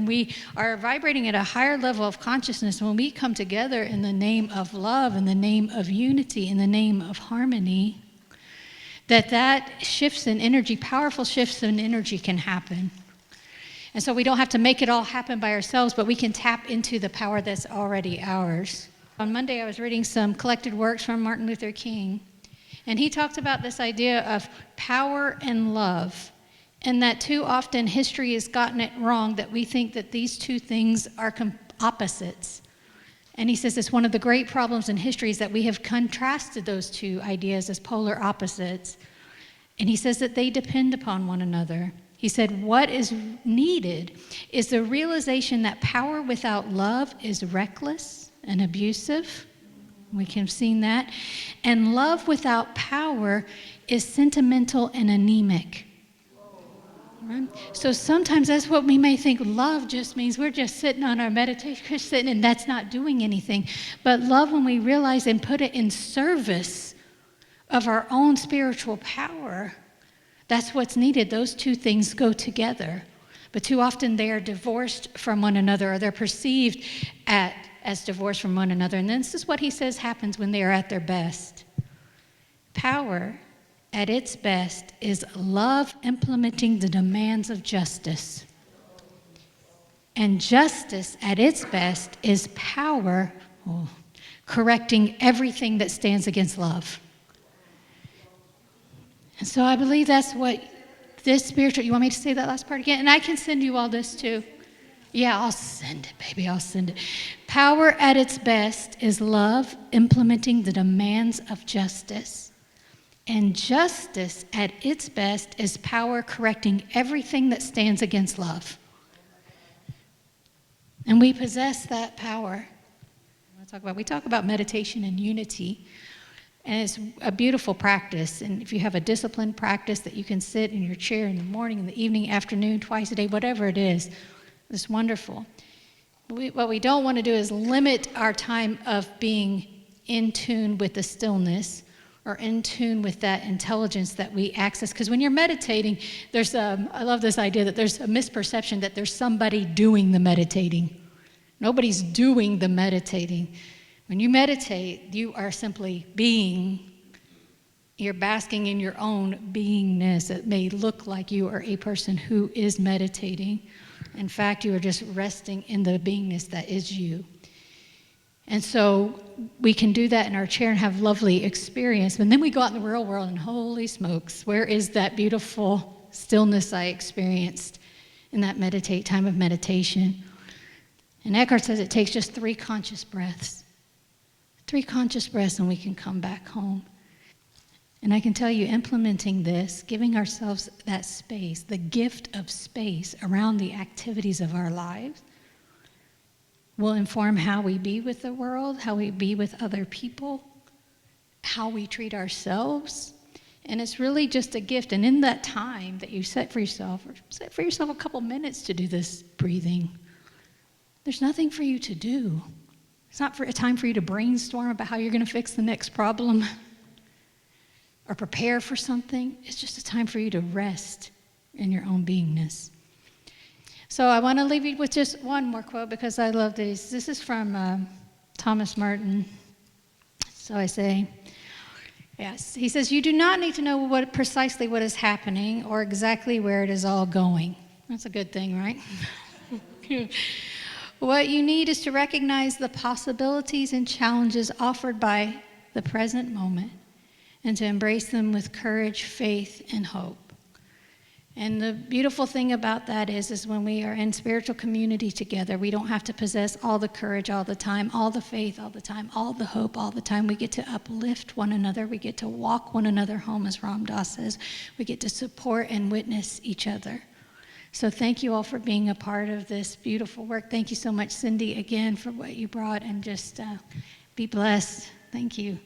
we are vibrating at a higher level of consciousness, when we come together in the name of love, in the name of unity, in the name of harmony, that shifts in energy, powerful shifts in energy can happen. And so we don't have to make it all happen by ourselves, but we can tap into the power that's already ours. On Monday, I was reading some collected works from Martin Luther King, and he talked about this idea of power and love, and that too often history has gotten it wrong, that we think that these two things are opposites. And he says it's one of the great problems in history is that we have contrasted those two ideas as polar opposites. And he says that they depend upon one another. He said, what is needed is the realization that power without love is reckless and abusive. We have seen that. And love without power is sentimental and anemic. Right? So sometimes that's what we may think love just means. We're just sitting on our meditation, sitting, and that's not doing anything. But love, when we realize and put it in service of our own spiritual power, that's what's needed. Those two things go together. But too often they are divorced from one another, or they're perceived as divorced from one another. And this is what he says happens when they are at their best. Power at its best is love implementing the demands of justice. And justice at its best is power correcting everything that stands against love. And so I believe that's what this spiritual, you want me to say that last part again? And I can send you all this too. Yeah, I'll send it, baby, I'll send it. Power at its best is love implementing the demands of justice. And justice at its best is power correcting everything that stands against love. And we possess that power. We talk about meditation and unity. And it's a beautiful practice. And if you have a disciplined practice that you can sit in your chair in the morning, in the evening, afternoon, twice a day, whatever it is, it's wonderful. What we don't want to do is limit our time of being in tune with the stillness or in tune with that intelligence that we access. Because when you're meditating, I love this idea that there's a misperception that there's somebody doing the meditating. Nobody's doing the meditating. When you meditate, you are simply being. You're basking in your own beingness. It may look like you are a person who is meditating. In fact, you are just resting in the beingness that is you. And so we can do that in our chair and have lovely experience. And then we go out in the real world and holy smokes, where is that beautiful stillness I experienced in that time of meditation? And Eckhart says it takes just 3 conscious breaths. 3 conscious breaths and we can come back home. And I can tell you, implementing this, giving ourselves that space, the gift of space around the activities of our lives, will inform how we be with the world, how we be with other people, how we treat ourselves. And it's really just a gift. And in that time that you set for yourself a couple minutes to do this breathing, there's nothing for you to do. It's not a time for you to brainstorm about how you're going to fix the next problem or prepare for something. It's just a time for you to rest in your own beingness. So I want to leave you with just one more quote because I love these. This is from Thomas Merton. So I say, yes, he says, you do not need to know precisely what is happening or exactly where it is all going. That's a good thing, right? What you need is to recognize the possibilities and challenges offered by the present moment and to embrace them with courage, faith, and hope. And the beautiful thing about that is when we are in spiritual community together, we don't have to possess all the courage all the time, all the faith all the time, all the hope all the time. We get to uplift one another. We get to walk one another home, as Ram Dass says. We get to support and witness each other. So thank you all for being a part of this beautiful work. Thank you so much, Cindy, again, for what you brought, and just be blessed. Thank you.